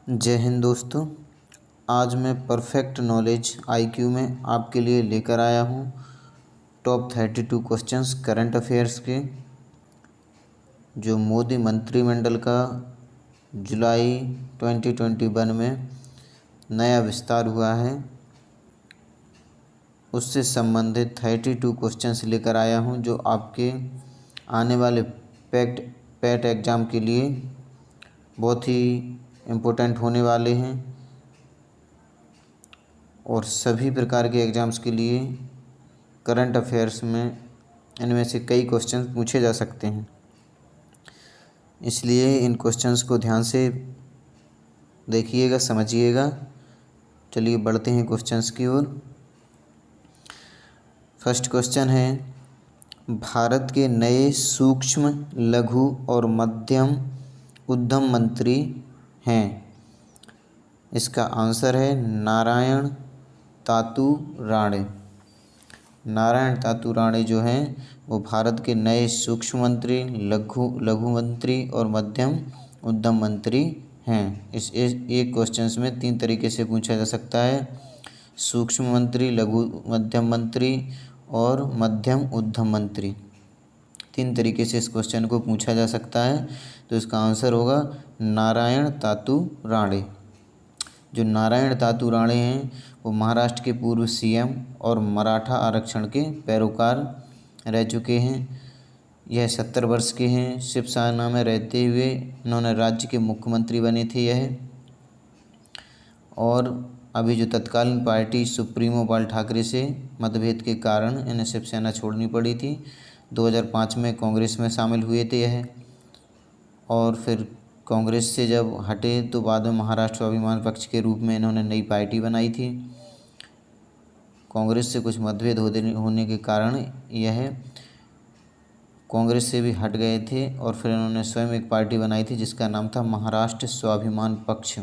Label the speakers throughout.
Speaker 1: जय हिंद दोस्तों। आज मैं परफेक्ट नॉलेज आईक्यू में आपके लिए लेकर आया हूँ टॉप 32 क्वेश्चंस करंट अफेयर्स के, जो मोदी मंत्रिमंडल का जुलाई 2021 में नया विस्तार हुआ है उससे संबंधित 32 क्वेश्चंस लेकर आया हूँ, जो आपके आने वाले पैट एग्ज़ाम के लिए बहुत ही इम्पोर्टेंट होने वाले हैं और सभी प्रकार के एग्ज़ाम्स के लिए करंट अफेयर्स में इनमें से कई क्वेश्चंस पूछे जा सकते हैं। इसलिए इन क्वेश्चंस को ध्यान से देखिएगा, समझिएगा। चलिए बढ़ते हैं क्वेश्चंस की ओर। फर्स्ट क्वेश्चन है, भारत के नए सूक्ष्म, लघु और मध्यम उद्यम मंत्री हैं। इसका आंसर है नारायण तातू राणे। नारायण तातू राणे जो हैं वो भारत के नए सूक्ष्म मंत्री, लघु मंत्री और मध्यम उद्यम मंत्री हैं। इस एक क्वेश्चंस में 3 तरीके से पूछा जा सकता है: सूक्ष्म मंत्री, लघु मध्यम मंत्री और मध्यम उद्यम मंत्री। 3 तरीके से इस क्वेश्चन को पूछा जा सकता है, तो इसका आंसर होगा नारायण तातू राणे। जो नारायण तातू राणे हैं वो महाराष्ट्र के पूर्व सीएम और मराठा आरक्षण के पैरोकार रह चुके हैं। यह 70 वर्ष के हैं। शिवसेना में रहते हुए इन्होंने राज्य के मुख्यमंत्री बने थे और अभी जो तत्कालीन पार्टी सुप्रीमो बाल ठाकरे से मतभेद के कारण इन्हें शिवसेना छोड़नी पड़ी थी। 2005 में कांग्रेस में शामिल हुए थे और फिर कांग्रेस से जब हटे तो बाद में महाराष्ट्र स्वाभिमान पक्ष के रूप में इन्होंने नई पार्टी बनाई थी। कांग्रेस से कुछ मतभेद होने के कारण यह कांग्रेस से भी हट गए थे और फिर इन्होंने स्वयं एक पार्टी बनाई थी जिसका नाम था महाराष्ट्र स्वाभिमान पक्ष।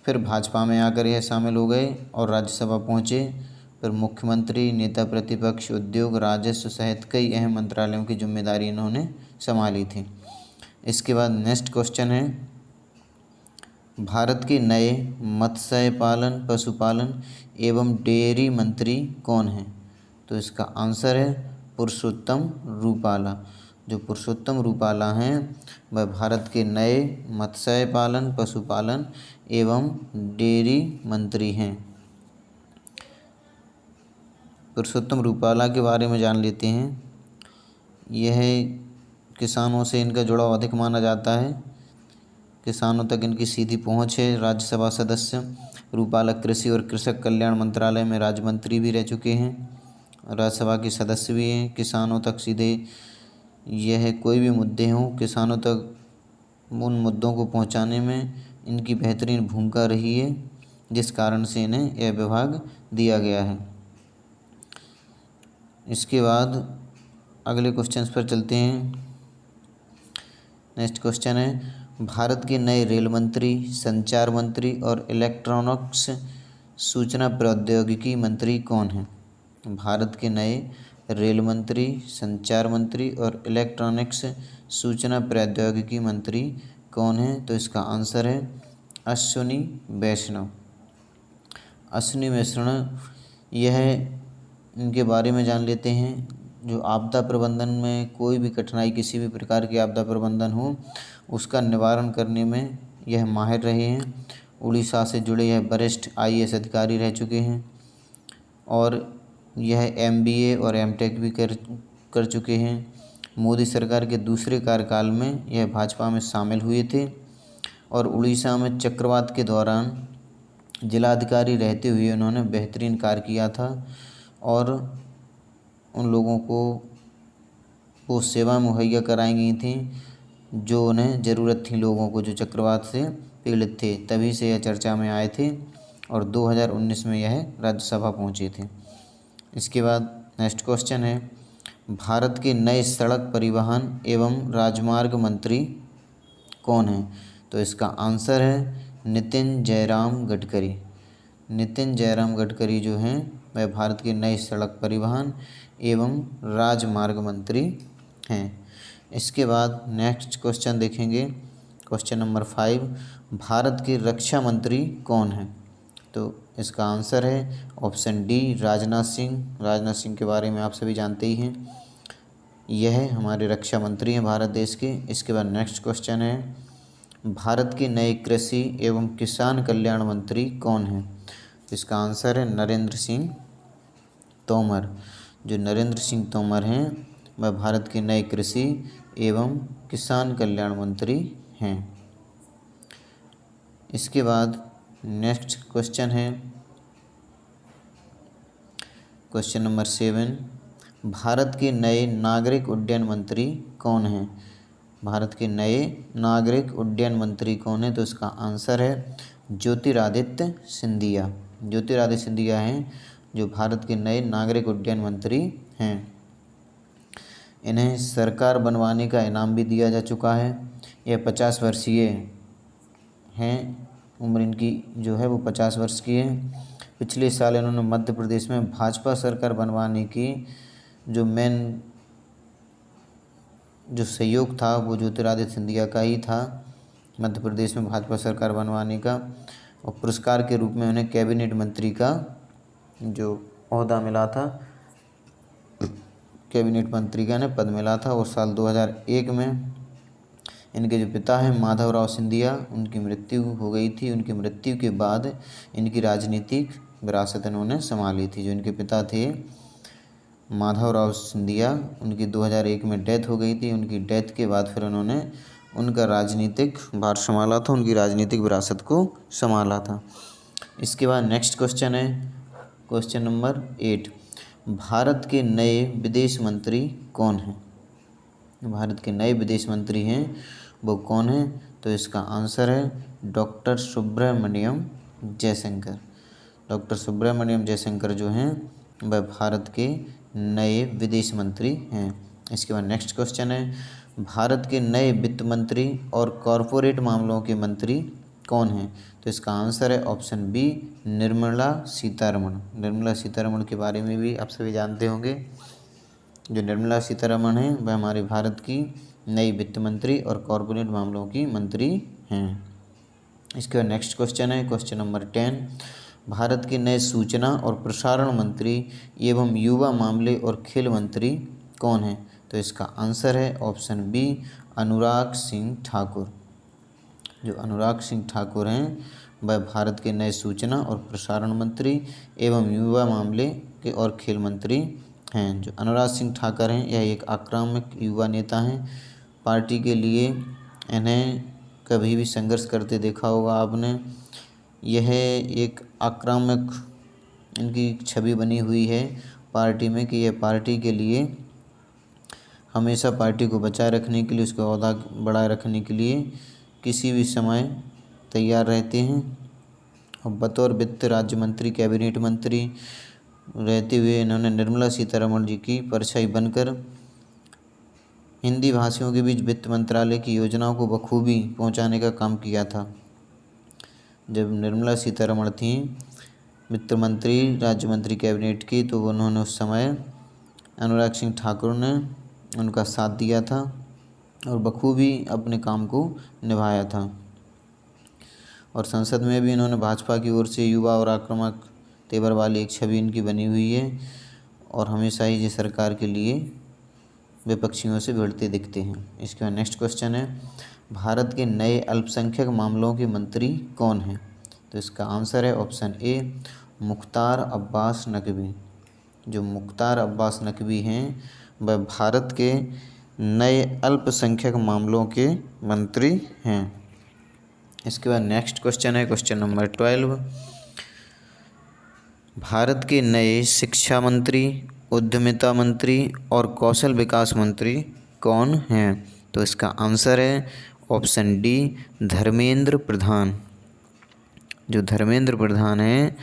Speaker 1: फिर भाजपा में आकर यह शामिल हो गए और राज्यसभा पहुँचे। फिर मुख्यमंत्री, नेता प्रतिपक्ष, उद्योग, राजस्व सहित कई अहम मंत्रालयों की जिम्मेदारी इन्होंने संभाली थी। इसके बाद नेक्स्ट क्वेश्चन है, भारत के नए मत्स्य पालन, पशुपालन एवं डेयरी मंत्री कौन हैं? तो इसका आंसर है पुरुषोत्तम रूपाला। जो पुरुषोत्तम रूपाला हैं वह भारत के नए मत्स्य पालन, पशुपालन एवं डेयरी मंत्री हैं। पुरुषोत्तम रूपाला के बारे में जान लेते हैं। यह किसानों से इनका जुड़ाव अधिक माना जाता है। किसानों तक इनकी सीधी पहुंच है। राज्यसभा सदस्य रूपाला कृषि और कृषक कल्याण मंत्रालय में राज्य मंत्री भी रह चुके हैं, राज्यसभा के सदस्य भी हैं। किसानों तक सीधे यह कोई भी मुद्दे हों, किसानों तक उन मुद्दों को पहुंचाने में इनकी बेहतरीन भूमिका रही है, जिस कारण से इन्हें यह विभाग दिया गया है। इसके बाद अगले क्वेश्चन पर चलते हैं। नेक्स्ट क्वेश्चन है, भारत के नए रेल मंत्री, संचार मंत्री और इलेक्ट्रॉनिक्स सूचना प्रौद्योगिकी मंत्री कौन हैं? भारत के नए रेल मंत्री, संचार मंत्री और इलेक्ट्रॉनिक्स सूचना प्रौद्योगिकी मंत्री कौन हैं? तो इसका आंसर है अश्विनी वैष्णव। अश्विनी वैष्णव यह इनके बारे में जान लेते हैं। जो आपदा प्रबंधन में कोई भी कठिनाई, किसी भी प्रकार की आपदा प्रबंधन हो, उसका निवारण करने में यह माहिर रहे हैं। उड़ीसा से जुड़े यह वरिष्ठ आईएएस अधिकारी रह चुके हैं और यह एमबीए और एमटेक भी कर चुके हैं। मोदी सरकार के दूसरे कार्यकाल में यह भाजपा में शामिल हुए थे और उड़ीसा में चक्रवात के दौरान जिलाधिकारी रहते हुए उन्होंने बेहतरीन कार्य किया था और उन लोगों को वो सेवा मुहैया कराई गई थी जो उन्हें ज़रूरत थी, लोगों को जो चक्रवात से पीड़ित थे। तभी से यह चर्चा में आए थे और 2019 में यह राज्यसभा पहुँचे थे। इसके बाद नेक्स्ट क्वेश्चन है, भारत के नए सड़क परिवहन एवं राजमार्ग मंत्री कौन हैं? तो इसका आंसर है नितिन जयराम गडकरी। नितिन जयराम गडकरी जो हैं वह भारत के नए सड़क परिवहन एवं राजमार्ग मंत्री हैं। इसके बाद नेक्स्ट क्वेश्चन देखेंगे, क्वेश्चन नंबर 5, भारत के रक्षा मंत्री कौन हैं? तो इसका आंसर है ऑप्शन डी, राजनाथ सिंह। राजनाथ सिंह के बारे में आप सभी जानते ही हैं, यह हमारे रक्षा मंत्री हैं भारत देश के। इसके बाद नेक्स्ट क्वेश्चन है, भारत के नए कृषि एवं किसान कल्याण मंत्री कौन हैं? इसका आंसर है नरेंद्र सिंह तोमर। जो नरेंद्र सिंह तोमर हैं वह भारत के नए कृषि एवं किसान कल्याण मंत्री हैं। इसके बाद नेक्स्ट क्वेश्चन है क्वेश्चन नंबर 7, भारत के नए नागरिक उड्डयन मंत्री कौन हैं? भारत के नए नागरिक उड्डयन मंत्री कौन है? तो इसका आंसर है ज्योतिरादित्य सिंधिया। ज्योतिरादित्य सिंधिया हैं जो भारत के नए नागरिक उड्डयन मंत्री हैं। इन्हें सरकार बनवाने का इनाम भी दिया जा चुका है। यह 50 वर्षीय हैं, उम्र इनकी जो है वो 50 वर्ष की है। पिछले साल इन्होंने मध्य प्रदेश में भाजपा सरकार बनवाने की जो सहयोग था वो ज्योतिरादित्य सिंधिया का ही था, मध्य प्रदेश में भाजपा सरकार बनवाने का। और पुरस्कार के रूप में उन्हें कैबिनेट मंत्री का जो ओहदा मिला था, कैबिनेट मंत्री का इन्हें पद मिला था। और साल 2001 में इनके जो पिता हैं माधवराव सिंधिया, उनकी मृत्यु हो गई थी। उनकी मृत्यु के बाद इनकी राजनीतिक विरासत इन्होंने संभाली थी। जो इनके पिता थे माधवराव सिंधिया, उनकी 2001 में डेथ हो गई थी। उनकी डेथ के बाद फिर उन्होंने उनका राजनीतिक भार संभाला था, उनकी राजनीतिक विरासत को संभाला था। इसके बाद नेक्स्ट क्वेश्चन है क्वेश्चन नंबर 8, भारत के नए विदेश मंत्री कौन हैं? भारत के नए विदेश मंत्री हैं वो कौन हैं? तो इसका आंसर है डॉक्टर सुब्रमण्यम जयशंकर। डॉक्टर सुब्रमण्यम जयशंकर जो हैं वह भारत के नए विदेश मंत्री हैं। इसके बाद नेक्स्ट क्वेश्चन है, भारत के नए वित्त मंत्री और कॉरपोरेट मामलों के मंत्री कौन हैं? तो इसका आंसर है ऑप्शन बी, निर्मला सीतारमण। निर्मला सीतारमण के बारे में भी आप सभी जानते होंगे। जो निर्मला सीतारमण हैं वह हमारे भारत की नई वित्त मंत्री और कॉरपोरेट मामलों की मंत्री हैं। इसके बाद नेक्स्ट क्वेश्चन है क्वेश्चन नंबर 10, भारत के नए सूचना और प्रसारण मंत्री एवं युवा मामले और खेल मंत्री कौन हैं? तो इसका आंसर है ऑप्शन बी, अनुराग सिंह ठाकुर। जो अनुराग सिंह ठाकुर हैं वह भारत के नए सूचना और प्रसारण मंत्री एवं युवा मामले के और खेल मंत्री हैं। जो अनुराग सिंह ठाकुर हैं यह एक आक्रामक युवा नेता हैं। पार्टी के लिए इन्हें कभी भी संघर्ष करते देखा होगा आपने। यह एक आक्रामक इनकी छवि बनी हुई है पार्टी में कि यह पार्टी के लिए हमेशा पार्टी को बचाए रखने के लिए, उसका ओहदा बढ़ाए रखने के लिए किसी भी समय तैयार रहते हैं। और बतौर वित्त राज्य मंत्री, कैबिनेट मंत्री रहते हुए इन्होंने निर्मला सीतारमण जी की परछाई बनकर हिंदी भाषियों के बीच वित्त मंत्रालय की योजनाओं को बखूबी पहुंचाने का काम किया था। जब निर्मला सीतारमण थी वित्त मंत्री, राज्य मंत्री कैबिनेट की, तो उन्होंने उस समय अनुराग सिंह ठाकुर ने उनका साथ दिया था और बखूबी अपने काम को निभाया था। और संसद में भी इन्होंने भाजपा की ओर से युवा और आक्रामक तेवर वाली एक छवि इनकी बनी हुई है और हमेशा ही ये सरकार के लिए विपक्षियों से भिड़ते दिखते हैं। इसके बाद नेक्स्ट क्वेश्चन है, भारत के नए अल्पसंख्यक मामलों के मंत्री कौन हैं? तो इसका आंसर है ऑप्शन ए, मुख्तार अब्बास नकवी। जो मुख्तार अब्बास नकवी हैं वह भारत के नए अल्पसंख्यक मामलों के मंत्री हैं। इसके बाद नेक्स्ट क्वेश्चन है क्वेश्चन नंबर 12, भारत के नए शिक्षा मंत्री, उद्यमिता मंत्री और कौशल विकास मंत्री कौन हैं? तो इसका आंसर है ऑप्शन डी, धर्मेंद्र प्रधान। जो धर्मेंद्र प्रधान हैं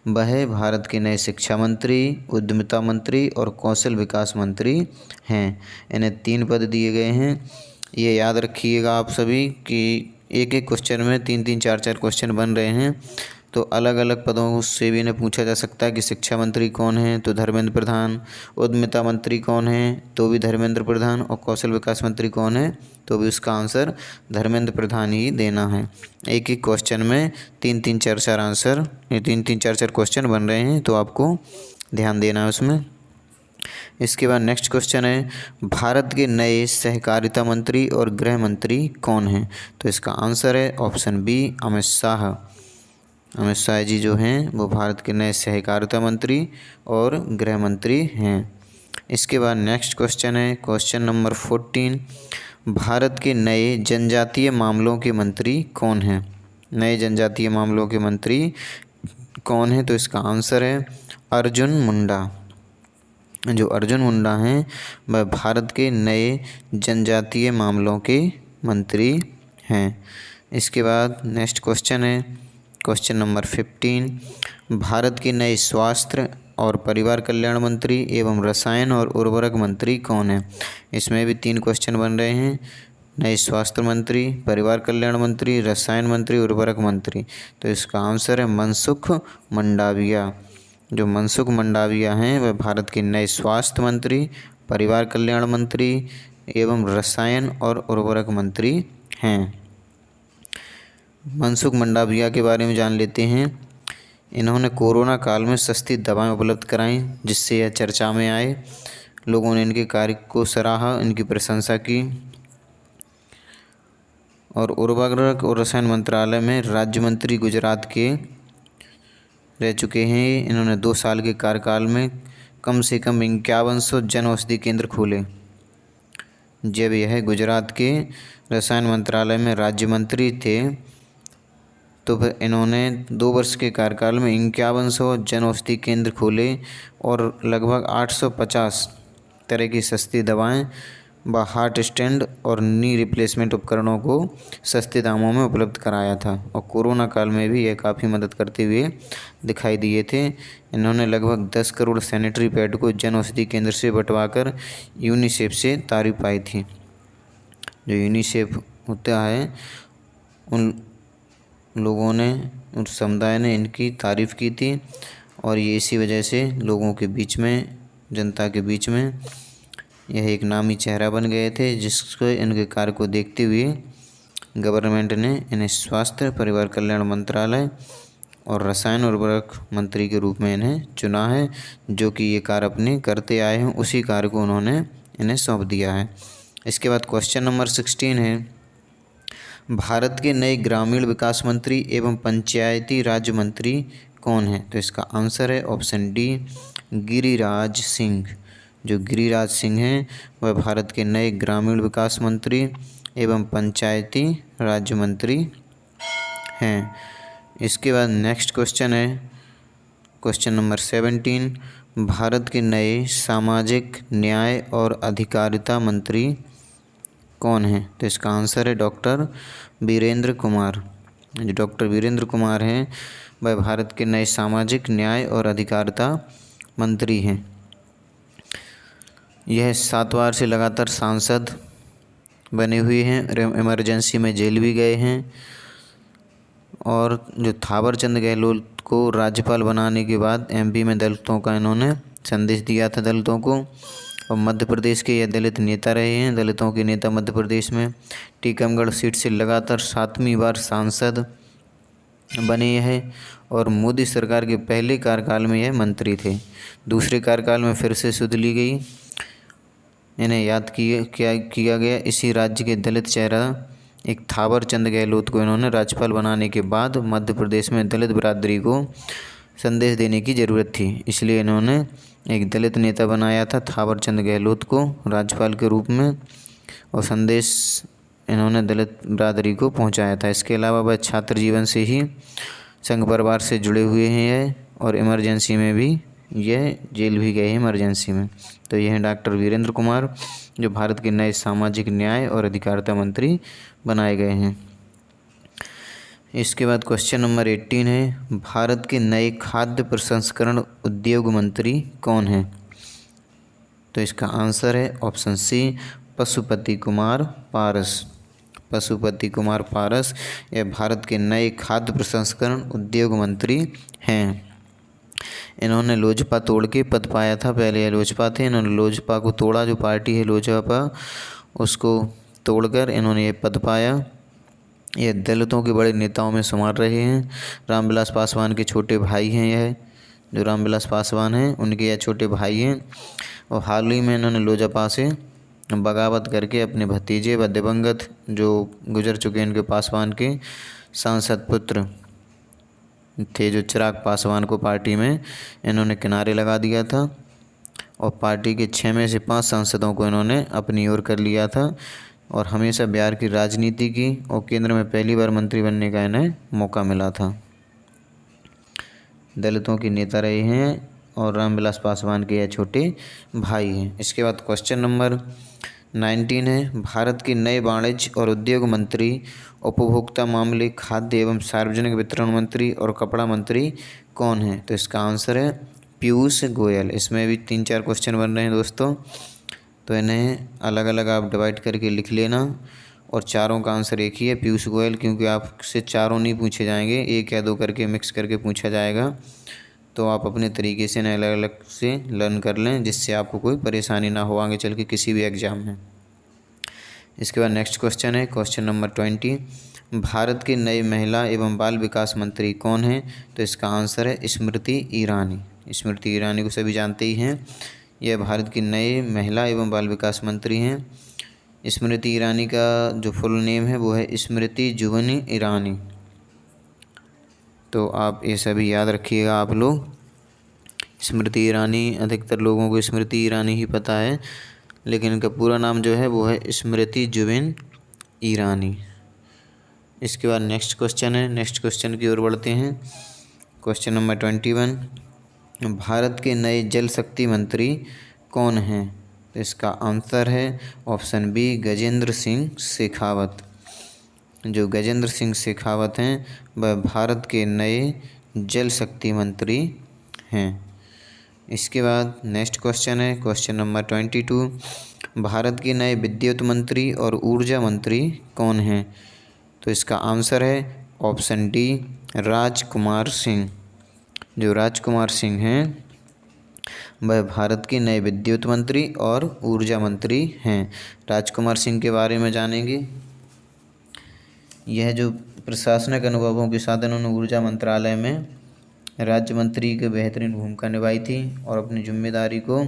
Speaker 1: वह भारत के नए शिक्षा मंत्री, उद्यमिता मंत्री और कौशल विकास मंत्री हैं। इन्हें 3 पद दिए गए हैं। ये याद रखिएगा आप सभी कि एक एक क्वेश्चन में 3-3, 4-4 क्वेश्चन बन रहे हैं, तो अलग अलग पदों से भी इन्हें पूछा जा सकता है कि शिक्षा मंत्री कौन है, तो धर्मेंद्र प्रधान। उद्यमिता मंत्री कौन है, तो भी धर्मेंद्र प्रधान। और कौशल विकास मंत्री कौन है, तो भी उसका आंसर धर्मेंद्र प्रधान ही देना है। एक एक क्वेश्चन में 3-3 4-4 आंसर, ये 3-3 4-4 क्वेश्चन बन रहे हैं, तो आपको ध्यान देना है उसमें। इसके बाद नेक्स्ट क्वेश्चन है, भारत के नए सहकारिता मंत्री और गृह मंत्री कौन हैं? तो इसका आंसर है ऑप्शन बी, अमित शाह। अमित शाह जी जो हैं वो भारत के नए सहकारिता मंत्री और गृह मंत्री हैं। इसके बाद नेक्स्ट क्वेश्चन है क्वेश्चन नंबर 14, भारत के नए जनजातीय मामलों के मंत्री कौन हैं? नए जनजातीय मामलों के मंत्री कौन हैं? तो इसका आंसर है अर्जुन मुंडा। जो अर्जुन मुंडा हैं वह भारत के नए जनजातीय मामलों के मंत्री हैं। इसके बाद नेक्स्ट क्वेश्चन है क्वेश्चन नंबर 15, भारत के नए स्वास्थ्य और परिवार कल्याण मंत्री एवं रसायन और उर्वरक मंत्री कौन है? इसमें भी 3 क्वेश्चन बन रहे हैं, नए स्वास्थ्य मंत्री, परिवार कल्याण मंत्री, रसायन मंत्री, उर्वरक मंत्री। तो इसका आंसर है मनसुख मंडाविया। जो मनसुख मंडाविया हैं वह भारत के नए स्वास्थ्य मंत्री, परिवार कल्याण मंत्री एवं रसायन और उर्वरक मंत्री हैं। मनसुख मंडाविया के बारे में जान लेते हैं। इन्होंने कोरोना काल में सस्ती दवाएं उपलब्ध कराईं, जिससे यह चर्चा में आए। लोगों ने इनके कार्य को सराहा, इनकी प्रशंसा की। और उर्वरक और रसायन मंत्रालय में राज्य मंत्री गुजरात के रह चुके हैं। इन्होंने 2 साल के कार्यकाल में कम से कम 5100 जन औषधि केंद्र खोले। जब यह गुजरात के रसायन मंत्रालय में राज्य मंत्री थे तो फिर इन्होंने 2 वर्ष के कार्यकाल में 5100 जन औषधि केंद्र खोले और लगभग 850 तरह की सस्ती दवाएं व हार्ट स्टेंट और नी रिप्लेसमेंट उपकरणों को सस्ते दामों में उपलब्ध कराया था। और कोरोना काल में भी यह काफ़ी मदद करते हुए दिखाई दिए थे। इन्होंने लगभग 10 करोड़ सैनिटरी पैड को जन औषधि केंद्र से बंटवाकर यूनिसेफ से तारीफ पाई थी। जो यूनिसेफ होता है, उन लोगों ने, उस समुदाय ने इनकी तारीफ़ की थी और ये इसी वजह से लोगों के बीच में, जनता के बीच में यह एक नामी चेहरा बन गए थे, जिसको इनके कार्य को देखते हुए गवर्नमेंट ने इन्हें स्वास्थ्य, परिवार कल्याण मंत्रालय और रसायन उर्वरक मंत्री के रूप में इन्हें चुना है। जो कि ये कार्य अपने करते आए हैं, उसी कार्य को उन्होंने इन्हें सौंप दिया है। इसके बाद क्वेश्चन नंबर 16 है, भारत के नए ग्रामीण विकास मंत्री एवं पंचायती राज मंत्री कौन है? तो इसका आंसर है ऑप्शन डी, गिरिराज सिंह। जो गिरिराज सिंह हैं वह भारत के नए ग्रामीण विकास मंत्री एवं पंचायती राज्य मंत्री हैं। इसके बाद नेक्स्ट क्वेश्चन है क्वेश्चन नंबर 17, भारत के नए सामाजिक न्याय और अधिकारिता मंत्री कौन है? तो इसका आंसर है डॉक्टर वीरेंद्र कुमार। जो डॉक्टर वीरेंद्र कुमार हैं वह भारत के नए सामाजिक न्याय और अधिकारिता मंत्री हैं। यह 7 बार से लगातार सांसद बने हुए हैं, इमरजेंसी में जेल भी गए हैं। और जो थावरचंद गहलोत को राज्यपाल बनाने के बाद एमपी में दलितों का इन्होंने संदेश दिया था दलितों को। और मध्य प्रदेश के यह दलित नेता रहे हैं, दलितों के नेता मध्य प्रदेश में। टीकमगढ़ सीट से लगातार 7वीं बार सांसद बने हैं और मोदी सरकार के पहले कार्यकाल में यह मंत्री थे। दूसरे कार्यकाल में फिर से सुध ली गई। इन्हें याद किया गया। इसी राज्य के दलित चेहरा एक थावरचंद गहलोत को इन्होंने राज्यपाल बनाने के बाद मध्य प्रदेश में दलित बिरादरी को संदेश देने की ज़रूरत थी, इसलिए इन्होंने एक दलित नेता बनाया था थावरचंद गहलोत को राज्यपाल के रूप में, और संदेश इन्होंने दलित बिरादरी को पहुंचाया था। इसके अलावा वह छात्र जीवन से ही संघ परिवार से जुड़े हुए हैं और इमरजेंसी में भी यह जेल भी गए हैं इमरजेंसी में। तो यह हैं डॉक्टर वीरेंद्र कुमार, जो भारत के नए सामाजिक न्याय और अधिकारिता मंत्री बनाए गए हैं। इसके बाद क्वेश्चन नंबर 18 है, भारत के नए खाद्य प्रसंस्करण उद्योग मंत्री कौन हैं? तो इसका आंसर है ऑप्शन सी, पशुपति कुमार पारस। पशुपति कुमार पारस। यह भारत के नए खाद्य प्रसंस्करण उद्योग मंत्री हैं। इन्होंने लोजपा तोड़ के पद पाया था। पहले ये लोजपा थे, इन्होंने लोजपा को तोड़ा, जो पार्टी है लोजपा, उसको तोड़कर इन्होंने ये पद पाया। ये दलितों के बड़े नेताओं में शुमार रहे हैं। रामविलास पासवान के छोटे भाई हैं। यह जो रामविलास पासवान हैं उनके यह छोटे भाई हैं। और हाल ही में इन्होंने लोजपा से बगावत करके अपने भतीजे व दिवंगत जो गुजर चुके हैं इनके पासवान के सांसद पुत्र थे, जो चिराग पासवान को पार्टी में इन्होंने किनारे लगा दिया था। और पार्टी के 6 में से 5 सांसदों को इन्होंने अपनी ओर कर लिया था। और हमेशा बिहार की राजनीति की और केंद्र में पहली बार मंत्री बनने का इन्हें मौका मिला था। दलितों के नेता रहे हैं और रामविलास पासवान के यह छोटे भाई हैं। इसके बाद क्वेश्चन नंबर 19 है, भारत के नए वाणिज्य और उद्योग मंत्री, उपभोक्ता मामले, खाद्य एवं सार्वजनिक वितरण मंत्री और कपड़ा मंत्री कौन है? तो इसका आंसर है पीयूष गोयल। इसमें भी 3-4 क्वेश्चन बन रहे हैं दोस्तों, तो इन्हें अलग अलग आप डिवाइड करके लिख लेना। और चारों का आंसर एक ही है, पीयूष गोयल, क्योंकि आपसे चारों नहीं पूछे जाएंगे, 1 या 2 करके मिक्स करके पूछा जाएगा। तो आप अपने तरीके से अलग अलग से लर्न कर लें, जिससे आपको कोई परेशानी ना हो आगे चल के किसी भी एग्ज़ाम में। इसके बाद नेक्स्ट क्वेश्चन है क्वेश्चन नंबर 20, भारत के नए महिला एवं बाल विकास मंत्री कौन हैं? तो इसका आंसर है स्मृति ईरानी। स्मृति ईरानी को सभी जानते ही हैं। यह भारत की नए महिला एवं बाल विकास मंत्री हैं। स्मृति ईरानी का जो फुल नेम है वो है स्मृति जुबिन ईरानी। तो आप ये सभी याद रखिएगा आप लोग। स्मृति ईरानी, अधिकतर लोगों को स्मृति ईरानी ही पता है, लेकिन इनका पूरा नाम जो है वो है स्मृति जुबिन ईरानी। इसके बाद नेक्स्ट क्वेश्चन है, नेक्स्ट क्वेश्चन की ओर बढ़ते हैं। क्वेश्चन नंबर 21, भारत के नए जल शक्ति मंत्री कौन हैं? तो इसका आंसर है ऑप्शन बी, गजेंद्र सिंह शेखावत। जो गजेंद्र सिंह शेखावत हैं वह भारत के नए जल शक्ति मंत्री हैं। इसके बाद नेक्स्ट क्वेश्चन है क्वेश्चन नंबर 22, भारत के नए विद्युत मंत्री और ऊर्जा मंत्री कौन हैं? तो इसका आंसर है ऑप्शन डी, राजकुमार सिंह। जो राजकुमार सिंह हैं वह भारत के नए विद्युत मंत्री और ऊर्जा मंत्री हैं। राजकुमार सिंह के बारे में जानेंगे। यह जो प्रशासनिक अनुभवों के साथ इन्होंने ऊर्जा मंत्रालय में राज्य मंत्री की बेहतरीन भूमिका निभाई थी और अपनी जिम्मेदारी को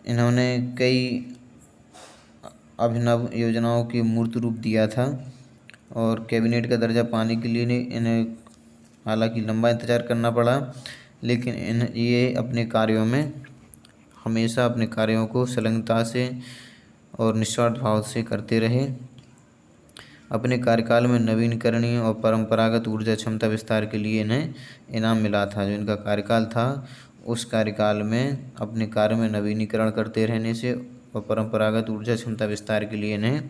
Speaker 1: इन्होंने कई अभिनव योजनाओं की मूर्त रूप दिया था। और कैबिनेट का दर्जा पाने के लिए इन्हें हालांकि लंबा इंतज़ार करना पड़ा, लेकिन ये अपने कार्यों में हमेशा अपने कार्यों को संलग्नता से और निस्वार्थ भाव से करते रहे। अपने कार्यकाल में नवीनकरणीय और परंपरागत ऊर्जा क्षमता विस्तार के लिए इन्हें इनाम मिला था। जो इनका कार्यकाल था उस कार्यकाल में अपने कार्य में नवीनीकरण करते रहने से और परंपरागत ऊर्जा क्षमता विस्तार के लिए इन्हें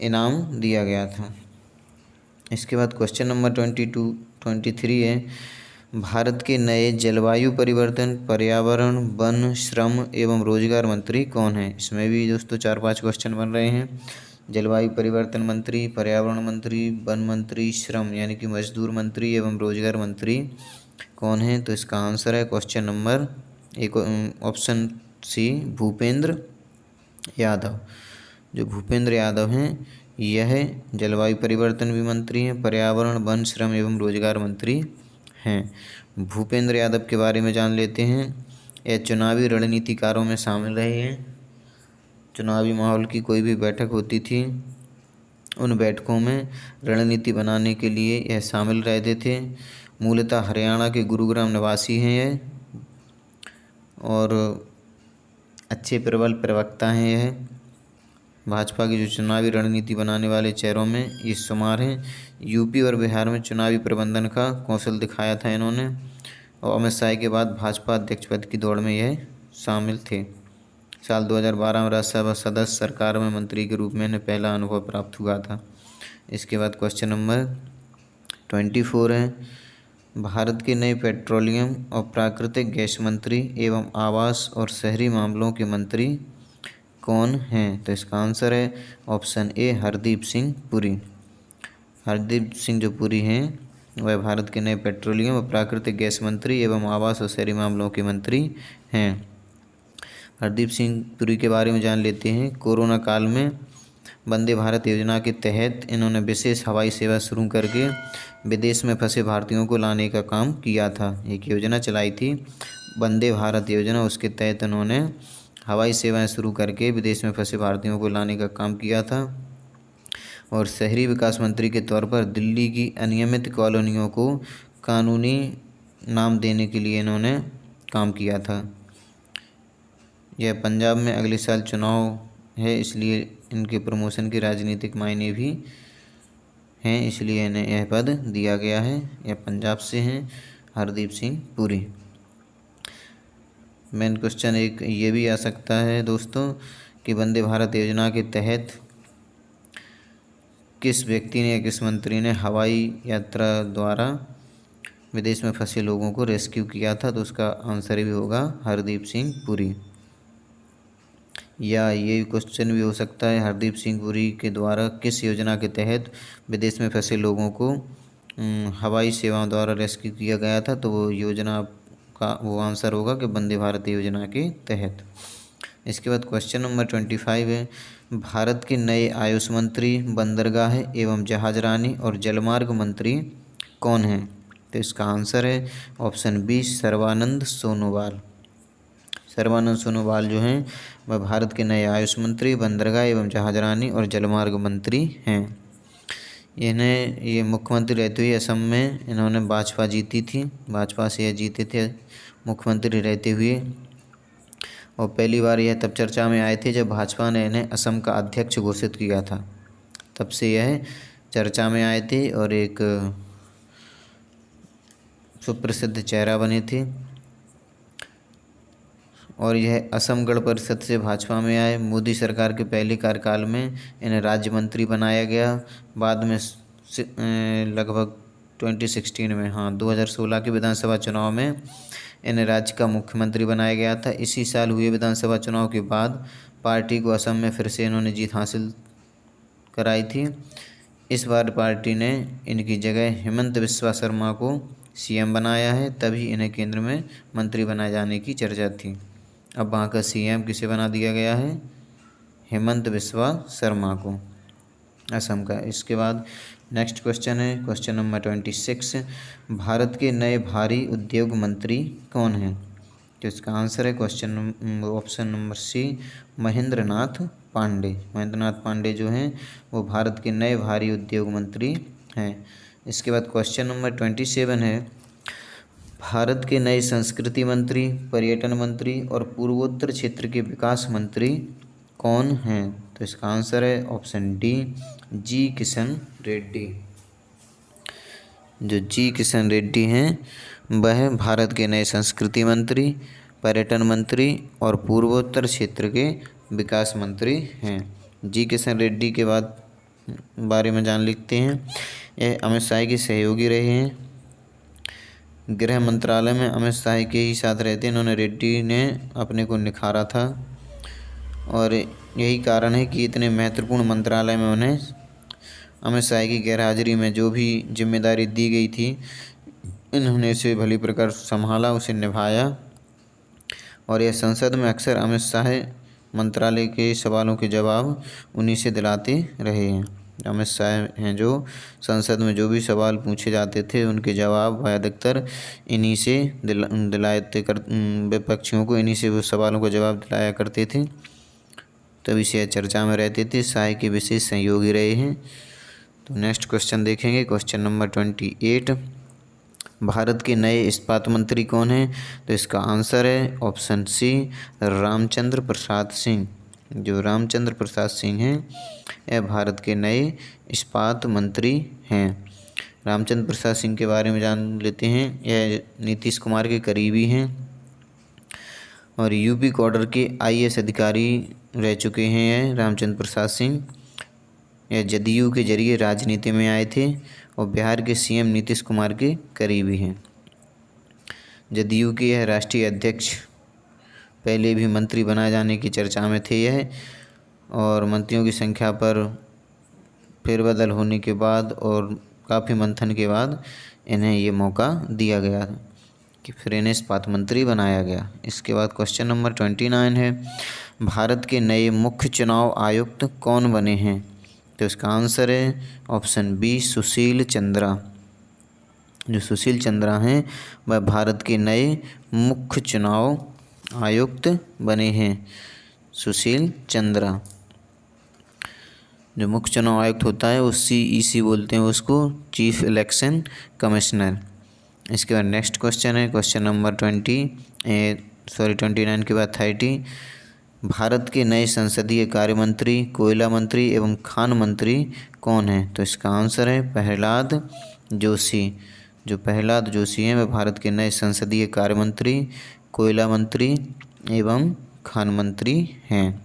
Speaker 1: इनाम दिया गया था। इसके बाद क्वेश्चन नंबर 23 है, भारत के नए जलवायु परिवर्तन, पर्यावरण, वन, श्रम एवं रोजगार मंत्री कौन है? इसमें भी दोस्तों 4-5 क्वेश्चन बन रहे हैं। जलवायु परिवर्तन मंत्री, पर्यावरण मंत्री, वन मंत्री, श्रम यानी कि मजदूर मंत्री एवं रोजगार मंत्री कौन है? तो इसका आंसर है question number option C, Bhupender Yadav. जो भूपेंद्र यादव हैं यह जलवायु परिवर्तन भी मंत्री हैं, पर्यावरण, वन, श्रम एवं रोजगार मंत्री हैं। भूपेंद्र यादव के बारे में जान लेते हैं। यह चुनावी रणनीतिकारों में शामिल रहे हैं। चुनावी माहौल की कोई भी बैठक होती थी, उन बैठकों में रणनीति बनाने के लिए यह शामिल रहते थे। मूलतः हरियाणा के गुरुग्राम निवासी हैं यह, और अच्छे प्रबल प्रवक्ता हैं यह। भाजपा की जो चुनावी रणनीति बनाने वाले चेहरों में ये शुमार हैं। यूपी और बिहार में चुनावी प्रबंधन का कौशल दिखाया था इन्होंने, और अमित शाह के बाद भाजपा अध्यक्ष पद की दौड़ में यह शामिल थे। साल 2012 में राज्यसभा सदस्य, सरकार में मंत्री के रूप में इन्हें पहला अनुभव प्राप्त हुआ था। इसके बाद क्वेश्चन नंबर 24 है, भारत के नए पेट्रोलियम और प्राकृतिक गैस मंत्री एवं आवास और शहरी मामलों के मंत्री कौन हैं? तो इसका आंसर है ऑप्शन ए हरदीप सिंह पुरी। हरदीप सिंह जो पुरी हैं वह भारत के नए पेट्रोलियम और प्राकृतिक गैस मंत्री एवं आवास और शहरी मामलों के मंत्री हैं। हरदीप सिंह पुरी के बारे में जान लेते हैं। कोरोना काल में वंदे भारत योजना के तहत इन्होंने विशेष हवाई सेवा शुरू करके विदेश में फंसे भारतीयों को लाने का काम किया था। एक योजना चलाई थी वंदे भारत योजना, उसके तहत उन्होंने हवाई सेवाएं शुरू करके विदेश में फंसे भारतीयों को लाने का काम किया था। और शहरी विकास मंत्री के तौर पर दिल्ली की अनियमित कॉलोनियों को कानूनी नाम देने के लिए इन्होंने काम किया था। यह पंजाब में अगले साल चुनाव है, इसलिए इनके प्रमोशन के राजनीतिक मायने भी हैं, इसलिए इन्हें यह पद दिया गया है। यह पंजाब से हैं हरदीप सिंह पुरी। मेन क्वेश्चन एक ये भी आ सकता है दोस्तों कि वंदे भारत योजना के तहत किस व्यक्ति ने या किस मंत्री ने हवाई यात्रा द्वारा विदेश में फंसे लोगों को रेस्क्यू किया था? तो उसका आंसर भी होगा हरदीप सिंह पुरी। या ये क्वेश्चन भी हो सकता है हरदीप सिंह पुरी के द्वारा किस योजना के तहत विदेश में फंसे लोगों को हवाई सेवाओं द्वारा रेस्क्यू किया गया था? तो वो योजना का वो आंसर होगा कि वंदे भारत योजना के तहत। इसके बाद क्वेश्चन नंबर 25 है, भारत के नए आयुष मंत्री, बंदरगाह एवं जहाजरानी और जलमार्ग मंत्री कौन हैं? तो इसका आंसर है ऑप्शन बी सर्बानंद सोनोवाल। सर्बानंद सोनोवाल जो हैं वह भारत के नए आयुष मंत्री, बंदरगाह एवं जहाजरानी और जलमार्ग मंत्री हैं। ये मुख्यमंत्री रहते हुए असम में इन्होंने भाजपा जीती थी, भाजपा से यह जीते थे मुख्यमंत्री रहते हुए। और पहली बार यह तब चर्चा में आए थे जब भाजपा ने इन्हें असम का अध्यक्ष घोषित किया था, तब से यह चर्चा में आए थे और एक सुप्रसिद्ध चेहरा बने थे। और यह असम गण परिषद से भाजपा में आए। मोदी सरकार के पहले कार्यकाल में इन्हें राज्य मंत्री बनाया गया। बाद में लगभग 2016 में 2016 के विधानसभा चुनाव में इन्हें राज्य का मुख्यमंत्री बनाया गया था। इसी साल हुए विधानसभा चुनाव के बाद पार्टी को असम में फिर से इन्होंने जीत हासिल कराई थी। इस बार पार्टी ने इनकी जगह हेमंत बिस्वा शर्मा को सीएम बनाया है, तभी इन्हें केंद्र में मंत्री बनाए जाने की चर्चा थी। अब वहाँ का सीएम किसे बना दिया गया है? हेमंत बिस्वा शर्मा को, असम का। इसके बाद नेक्स्ट क्वेश्चन है क्वेश्चन नंबर 26, भारत के नए भारी उद्योग मंत्री कौन हैं? तो इसका आंसर है option number C Mahendra Nath Pandey. Mahendra Nath Pandey जो हैं वो भारत के नए भारी उद्योग मंत्री हैं। इसके बाद क्वेश्चन नंबर 27 है, भारत के नए संस्कृति मंत्री, पर्यटन मंत्री और पूर्वोत्तर क्षेत्र के विकास मंत्री कौन हैं? तो इसका आंसर है option D G Kishan Reddy. जो जी किशन रेड्डी हैं वह भारत के नए संस्कृति मंत्री, पर्यटन मंत्री और पूर्वोत्तर क्षेत्र के विकास मंत्री हैं। जी किशन रेड्डी के बाद बारे में जान लिखते हैं। यह अमित शाह के सहयोगी रहे हैं। गृह मंत्रालय में अमित शाह के ही साथ रहते इन्होंने रेड्डी ने अपने को निखारा था और यही कारण है कि इतने महत्वपूर्ण मंत्रालय में उन्हें अमित शाह की गैरहाजिरी में जो भी जिम्मेदारी दी गई थी इन्होंने इसे भली प्रकार संभाला, उसे निभाया। और यह संसद में अक्सर अमित शाह मंत्रालय के सवालों के जवाब उन्हीं से दिलाते रहे हैं। अमित शाह हैं जो संसद में जो भी सवाल पूछे जाते थे उनके जवाब वह अधिकतर इन्हीं से विपक्षियों को इन्हीं से वो सवालों का जवाब दिलाया करते थे, तभी से चर्चा में रहते थे। शाह के विशेष सहयोगी रहे हैं। तो नेक्स्ट क्वेश्चन देखेंगे क्वेश्चन नंबर 28, भारत के नए इस्पात मंत्री कौन हैं? तो इसका आंसर है ऑप्शन सी रामचंद्र प्रसाद सिंह। जो रामचंद्र प्रसाद सिंह हैं यह भारत के नए इस्पात मंत्री हैं। रामचंद्र प्रसाद सिंह के बारे में जान लेते हैं। यह नीतीश कुमार के करीबी हैं और यूपी कॉडर के आईएएस अधिकारी रह चुके हैं। यह रामचंद्र प्रसाद सिंह यह जदयू के जरिए राजनीति में आए थे और बिहार के सीएम नीतीश कुमार के करीबी हैं। जदयू के यह राष्ट्रीय अध्यक्ष पहले भी मंत्री बनाए जाने की चर्चा में थे यह, और मंत्रियों की संख्या पर फेरबदल होने के बाद और काफ़ी मंथन के बाद इन्हें ये मौका दिया गया कि फिर इन्हें इस्पात मंत्री बनाया गया। इसके बाद क्वेश्चन नंबर 29 है, भारत के नए मुख्य चुनाव आयुक्त कौन बने हैं? तो इसका आंसर है ऑप्शन बी, सुशील चंद्रा। जो सुशील चंद्रा हैं वह भारत के नए मुख्य चुनाव आयुक्त बने हैं, सुशील चंद्रा। जो मुख्य चुनाव आयुक्त होता है वो CEC बोलते हैं उसको, चीफ इलेक्शन कमिश्नर। इसके बाद नेक्स्ट क्वेश्चन है क्वेश्चन नंबर 29 के बाद 30। भारत के नए संसदीय कार्य मंत्री, कोयला मंत्री एवं खान मंत्री कौन है? तो इसका आंसर है प्रहलाद जोशी। जो प्रहलाद जोशी हैं वह भारत के नए संसदीय कार्य मंत्री, कोयला मंत्री एवं खान मंत्री हैं।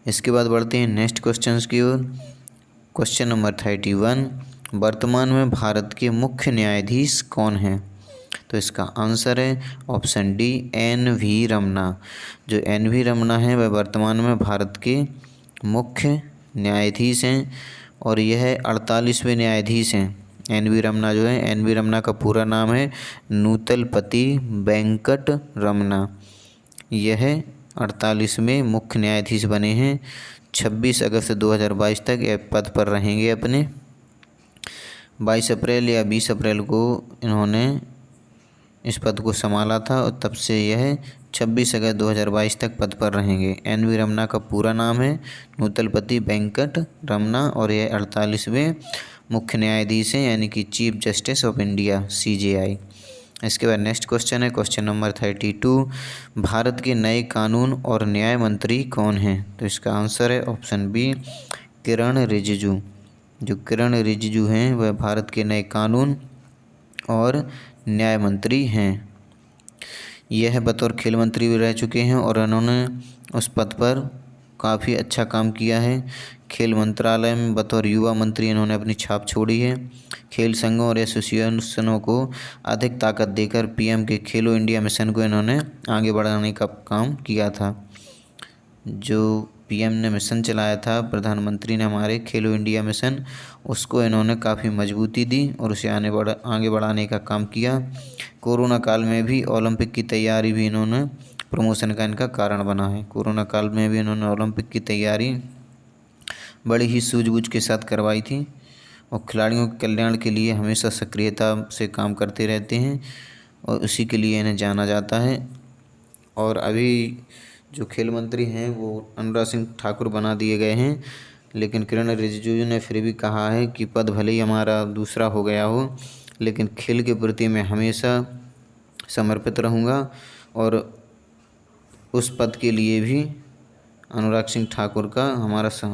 Speaker 1: इसके बाद बढ़ते हैं नेक्स्ट क्वेश्चंस की ओर। क्वेश्चन नंबर 31, वर्तमान में भारत के मुख्य न्यायाधीश कौन हैं? तो इसका आंसर है ऑप्शन डी, NV रमना। जो NV रमना है वह वर्तमान में भारत के मुख्य न्यायाधीश हैं और यह 48वें न्यायाधीश हैं। NV रमना जो है, NV रमना का पूरा नाम है नूतलपति वेंकट रमना। यह 48वें मुख्य न्यायाधीश बने हैं। 26 अगस्त 2022 तक यह पद पर रहेंगे अपने। 22 अप्रैल या 20 अप्रैल को इन्होंने इस पद को संभाला था और तब से यह 26 अगस्त 2022 तक पद पर रहेंगे। NV रमना का पूरा नाम है नूतलपति वेंकट रमना और यह 48वें मुख्य न्यायाधीश हैं, यानी कि chief justice of India, CJI। इसके बाद नेक्स्ट क्वेश्चन है क्वेश्चन नंबर 32, भारत के नए कानून और न्याय मंत्री कौन हैं? तो इसका आंसर है ऑप्शन बी, किरण रिजिजू। जो किरण रिजिजू हैं वह भारत के नए कानून और न्याय मंत्री हैं। यह बतौर खेल मंत्री भी रह चुके हैं और उन्होंने उस पद पर काफ़ी अच्छा काम किया है। खेल मंत्रालय में बतौर युवा मंत्री इन्होंने अपनी छाप छोड़ी है। खेल संघों और एसोसिएशनों को अधिक ताकत देकर PM के खेलो इंडिया मिशन को इन्होंने आगे बढ़ाने का काम किया था। जो PM ने मिशन चलाया था, प्रधानमंत्री ने हमारे खेलो इंडिया मिशन, उसको इन्होंने काफ़ी मजबूती दी और उसे आगे बढ़ाने का काम किया। कोरोना काल में भी ओलंपिक की तैयारी भी इन्होंने प्रमोशन का इनका कारण बना है। कोरोना काल में भी इन्होंने ओलंपिक की तैयारी बड़ी ही सूझबूझ के साथ करवाई थी और खिलाड़ियों के कल्याण के लिए हमेशा सक्रियता से काम करते रहते हैं और उसी के लिए इन्हें जाना जाता है। और अभी जो खेल मंत्री हैं वो अनुराग सिंह ठाकुर बना दिए गए हैं, लेकिन किरण रिजिजू ने फिर भी कहा है कि पद भले ही हमारा दूसरा हो गया हो, लेकिन खेल के प्रति मैं हमेशा समर्पित रहूँगा और उस पद के लिए भी अनुराग सिंह ठाकुर का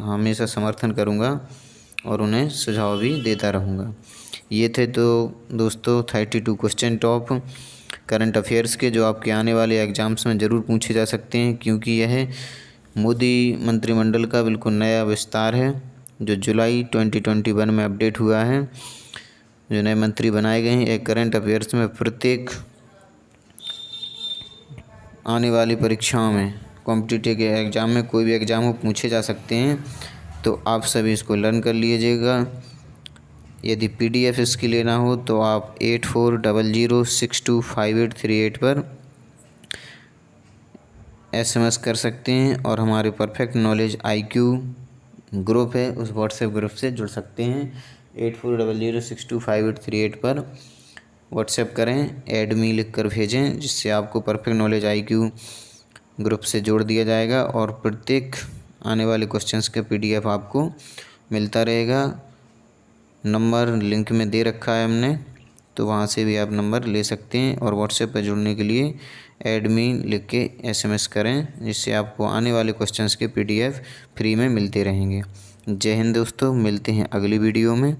Speaker 1: हमेशा समर्थन करूँगा और उन्हें सुझाव भी देता रहूँगा। ये थे तो दोस्तों 32 क्वेश्चन टॉप करंट अफेयर्स के, जो आपके आने वाले एग्ज़ाम्स में ज़रूर पूछे जा सकते हैं, क्योंकि यह मोदी मंत्रिमंडल का बिल्कुल नया विस्तार है जो जुलाई 2021 में अपडेट हुआ है। जो नए मंत्री बनाए गए हैं, एक करंट अफेयर्स में प्रत्येक आने वाली परीक्षाओं में, कॉम्पिटिटिव के एग्ज़ाम में, कोई भी एग्ज़ाम हो, पूछे जा सकते हैं। तो आप सभी इसको लर्न कर लीजिएगा। यदि PDF इसकी लेना हो तो आप 8400625838 पर SMS कर सकते हैं और हमारे परफेक्ट नॉलेज IQ ग्रुप है, उस व्हाट्सएप ग्रुप से जुड़ सकते हैं। 8400625838 पर व्हाट्सएप करें, ऐड मी लिख कर भेजें, जिससे आपको परफेक्ट नॉलेज IQ ग्रुप से जोड़ दिया जाएगा और प्रत्येक आने वाले क्वेश्चंस का PDF आपको मिलता रहेगा। नंबर लिंक में दे रखा है हमने, तो वहाँ से भी आप नंबर ले सकते हैं और व्हाट्सएप पर जुड़ने के लिए ऐड मी लिख के SMS करें, जिससे आपको आने वाले क्वेश्चंस के PDF फ्री में मिलते रहेंगे। जय हिंद दोस्तों, मिलते हैं अगली वीडियो में।